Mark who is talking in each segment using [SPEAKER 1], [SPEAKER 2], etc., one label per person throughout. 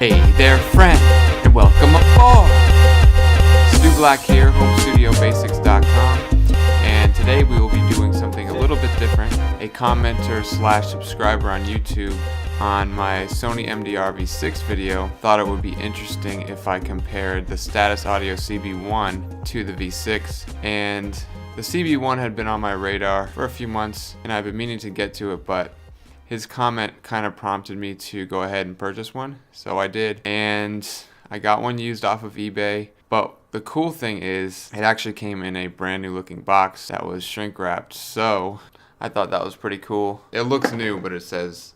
[SPEAKER 1] Hey there, friend, and welcome aboard! Stu Black here, HomeStudioBasics.com, and today we will be doing something a little bit different. A commenter / subscriber on YouTube on my Sony MDR V6 video thought it would be interesting if I compared the Status Audio CB-1 to the V6, and the CB-1 had been on my radar for a few months, and I've been meaning to get to it, but his comment kind of prompted me to go ahead and purchase one, so I did, and I got one used off of eBay. But the cool thing is it actually came in a brand new looking box that was shrink wrapped, so I thought that was pretty cool. It looks new, but it says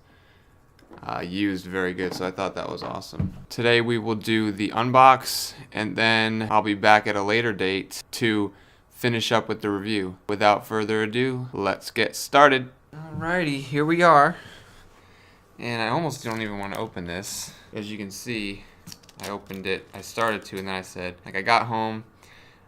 [SPEAKER 1] used very good, so I thought that was awesome. Today we will do the unbox, and then I'll be back at a later date to finish up with the review. Without further ado, let's get started. Alrighty, here we are. And I almost don't even want to open this. As you can see, I opened it, I started to, and then I said, I got home,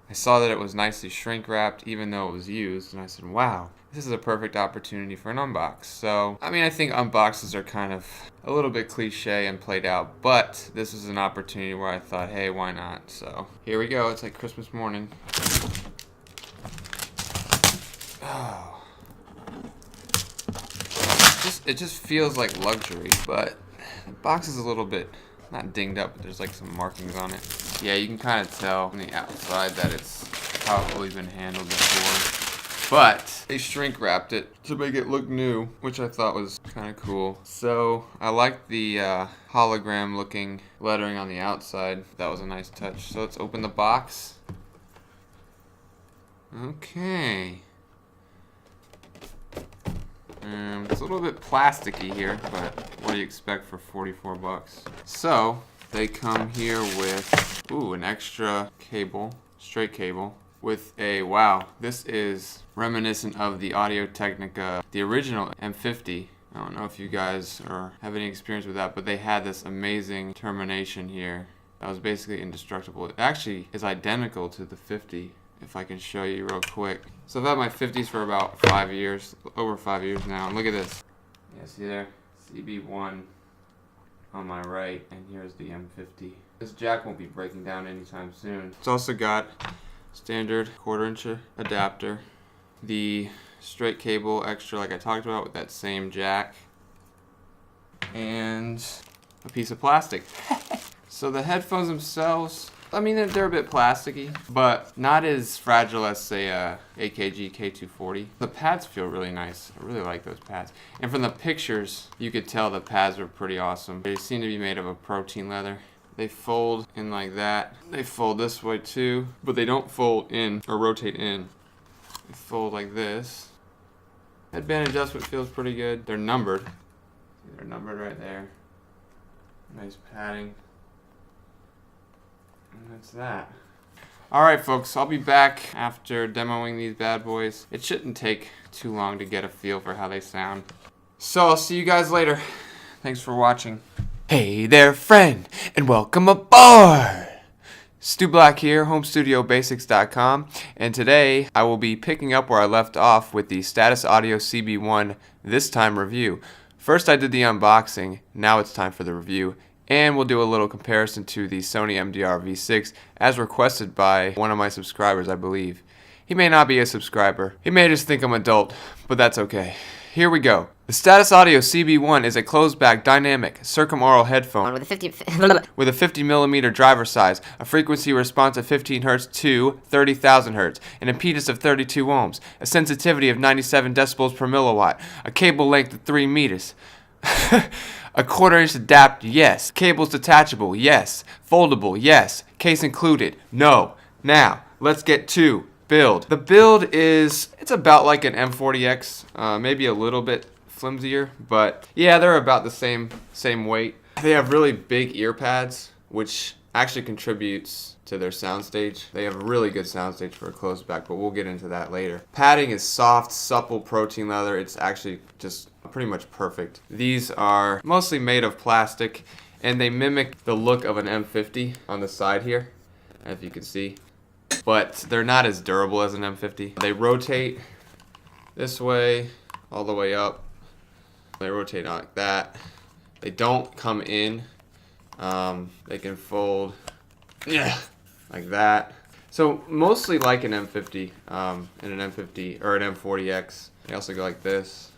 [SPEAKER 1] I saw that it was nicely shrink wrapped even though it was used, and I said, wow, this is a perfect opportunity for an unbox. So, I mean, I think unboxes are kind of a little bit cliche and played out, but this was an opportunity where I thought, hey, why not? So, here we go. It's like Christmas morning. Oh. It just feels like luxury, but the box is a little bit, not dinged up, but there's like some markings on it. Yeah, you can kind of tell on the outside that it's probably been handled before. But they shrink wrapped it to make it look new, which I thought was kind of cool. So I like the hologram looking lettering on the outside. That was a nice touch. So let's open the box. Okay. It's a little bit plasticky here, but what do you expect for 44 bucks? So they come here with an extra cable, straight cable, with a, wow, this is reminiscent of the Audio-Technica, the original M50. I don't know if you guys have any experience with that, but they had this amazing termination here that was basically indestructible. It actually is identical to the 50. If I can show you real quick. So I've had my 50s for about 5 years, over 5 years now, and look at this. Yeah, see there? CB-1 on my right, and here's the M50. This jack won't be breaking down anytime soon. It's also got standard 1/4 inch adapter, the straight cable extra like I talked about with that same jack, and a piece of plastic. So the headphones themselves, I mean, they're a bit plasticky, but not as fragile as, say, a AKG K240. The pads feel really nice. I really like those pads. And from the pictures, you could tell the pads were pretty awesome. They seem to be made of a protein leather. They fold in like that. They fold this way too, but they don't fold in or rotate in. They fold like this. Headband adjustment feels pretty good. They're numbered. They're numbered right there. Nice padding. And that's that. Alright folks, I'll be back after demoing these bad boys. It shouldn't take too long to get a feel for how they sound. So I'll see you guys later. Thanks for watching. Hey there, friend, and welcome aboard! Stu Black here, HomeStudioBasics.com, and today I will be picking up where I left off with the Status Audio CB-1 this time review. First I did the unboxing, now it's time for the review. And we'll do a little comparison to the Sony MDR V6 as requested by one of my subscribers, I believe. He may not be a subscriber. He may just think I'm adult, but that's okay. Here we go. The Status Audio CB-1 is a closed-back dynamic circumaural headphone with a 50mm driver size, a frequency response of 15 Hz to 30,000 Hz, an impedance of 32 ohms, a sensitivity of 97 decibels per milliwatt, a cable length of 3 meters. A 1/4 inch adapter, yes. Cables detachable, yes. Foldable, yes. Case included, no. Now, let's get to build. The build it's about like an M40X, maybe a little bit flimsier, but yeah, they're about the same weight. They have really big ear pads, which actually contributes to their soundstage. They have a really good soundstage for a closed back, but we'll get into that later. Padding is soft, supple protein leather. It's actually just pretty much perfect. These are mostly made of plastic, and they mimic the look of an M50 on the side here, if you can see. But they're not as durable as an M50. They rotate this way, all the way up. They rotate like that. They don't come in They can fold, yeah, like that. So mostly like an M50 and an M50 or an M40X. They also go like this.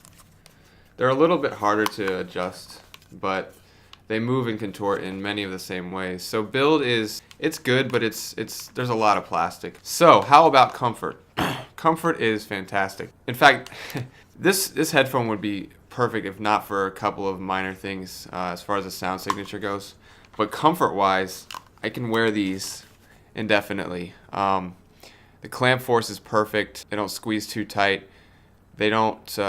[SPEAKER 1] They're a little bit harder to adjust, but they move and contort in many of the same ways. So build is, it's good, but there's a lot of plastic. So how about comfort? Comfort is fantastic. In fact, this headphone would be perfect if not for a couple of minor things as far as the sound signature goes. But comfort-wise, I can wear these indefinitely. The clamp force is perfect. They don't squeeze too tight. They don't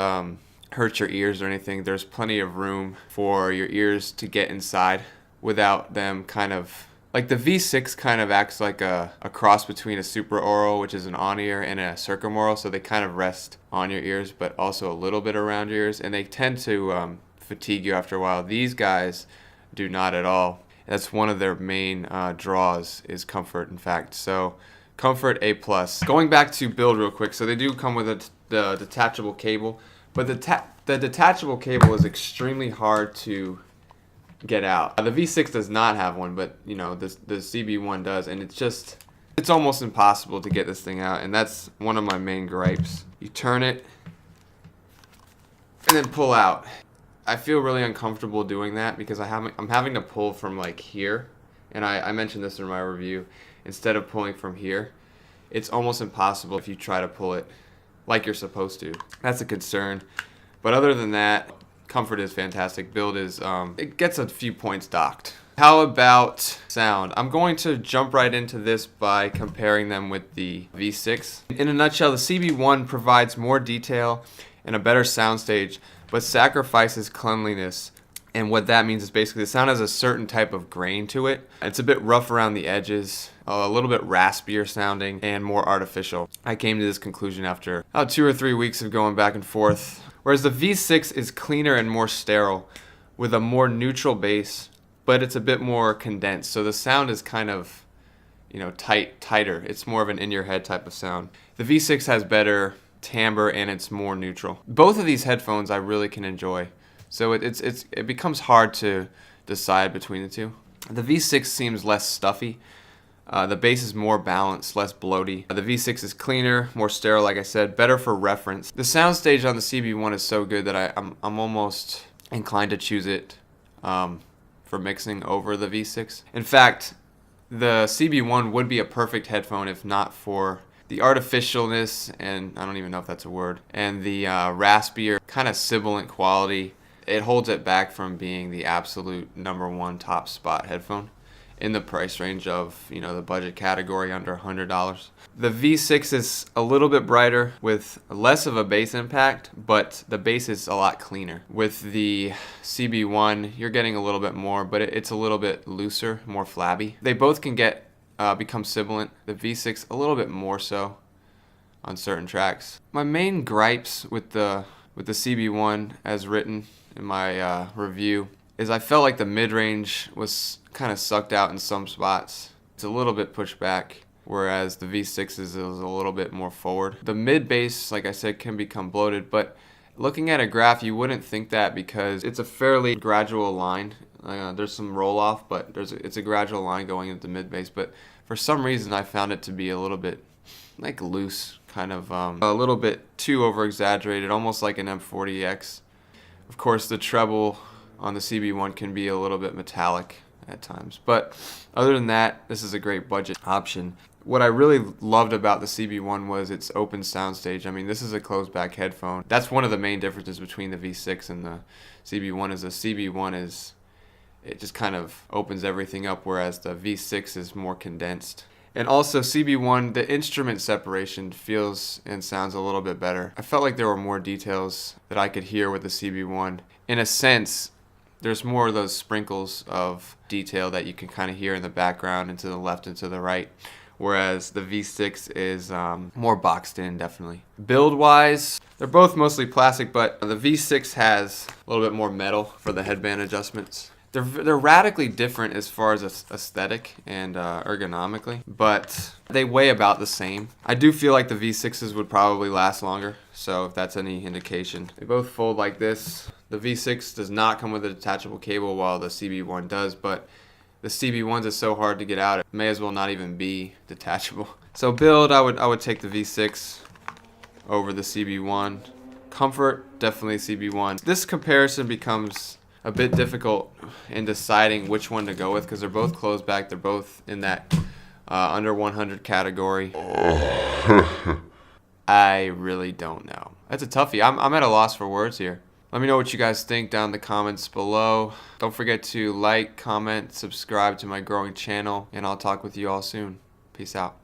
[SPEAKER 1] hurt your ears or anything. There's plenty of room for your ears to get inside without them kind of, like the V6 kind of acts like a cross between a Super Oral, which is an on-ear, and a Circumaural, so they kind of rest on your ears but also a little bit around your ears, and they tend to fatigue you after a while. These guys do not at all. That's one of their main draws is comfort, in fact. So comfort A+. Going back to build real quick, so they do come with the detachable cable, but the detachable cable is extremely hard to get out. The V6 does not have one, but you know, the CB-1 does, and it's almost impossible to get this thing out, and that's one of my main gripes. You turn it and then pull out. I feel really uncomfortable doing that because I'm having to pull from like here, and I mentioned this in my review. Instead of pulling from here, it's almost impossible if you try to pull it like you're supposed to. That's a concern. But other than that, comfort is fantastic. Build is, it gets a few points docked. How about sound? I'm going to jump right into this by comparing them with the V6. In a nutshell, the CB-1 provides more detail and a better soundstage, but sacrifices cleanliness. And what that means is basically the sound has a certain type of grain to it. It's a bit rough around the edges, a little bit raspier sounding, and more artificial. I came to this conclusion after about 2 or 3 weeks of going back and forth. Whereas the V6 is cleaner and more sterile with a more neutral bass, but it's a bit more condensed. So the sound is kind of, you know, tighter. It's more of an in-your-head type of sound. The V6 has better timbre and it's more neutral. Both of these headphones I really can enjoy. So it becomes hard to decide between the two. The V6 seems less stuffy. The bass is more balanced, less bloaty. The V6 is cleaner, more sterile, like I said, better for reference. The soundstage on the CB-1 is so good that I'm almost inclined to choose it for mixing over the V6. In fact, the CB-1 would be a perfect headphone if not for the artificialness, and I don't even know if that's a word, and the raspier, kind of sibilant quality. It holds it back from being the absolute #1 top spot headphone in the price range of, you know, the budget category under $100. The V6 is a little bit brighter with less of a bass impact, but the bass is a lot cleaner. With the CB-1, you're getting a little bit more, but it's a little bit looser, more flabby. They both can become sibilant. The V6 a little bit more so on certain tracks. My main gripes with the CB-1 as written in my review is I felt like the mid-range was kind of sucked out in some spots. It's a little bit pushed back, whereas the V6 is a little bit more forward. The mid-bass, like I said, can become bloated, but looking at a graph, you wouldn't think that because it's a fairly gradual line. There's some roll-off, but it's a gradual line going into mid-bass, but for some reason I found it to be a little bit like loose, kind of a little bit too over-exaggerated, almost like an M40X. Of course, the treble on the CB-1 can be a little bit metallic at times. But other than that, this is a great budget option. What I really loved about the CB-1 was its open soundstage. I mean, this is a closed back headphone. That's one of the main differences between the V6 and the CB-1 is the CB-1 it just kind of opens everything up, whereas the V6 is more condensed. And also CB-1, the instrument separation feels and sounds a little bit better. I felt like there were more details that I could hear with the CB-1. In a sense, there's more of those sprinkles of detail that you can kind of hear in the background and to the left and to the right, whereas the V6 is more boxed in, definitely. Build-wise, they're both mostly plastic, but the V6 has a little bit more metal for the headband adjustments. They're radically different as far as aesthetic and ergonomically, but they weigh about the same. I do feel like the V6s would probably last longer, so if that's any indication. They both fold like this. The V6 does not come with a detachable cable while the CB-1 does, but the CB-1s is so hard to get out, it may as well not even be detachable. So build, I would take the V6 over the CB-1. Comfort, definitely CB-1. This comparison becomes a bit difficult in deciding which one to go with because they're both closed back. They're both in that under 100 category. I really don't know. That's a toughie. I'm at a loss for words here. Let me know what you guys think down in the comments below. Don't forget to like, comment, subscribe to my growing channel, and I'll talk with you all soon. Peace out.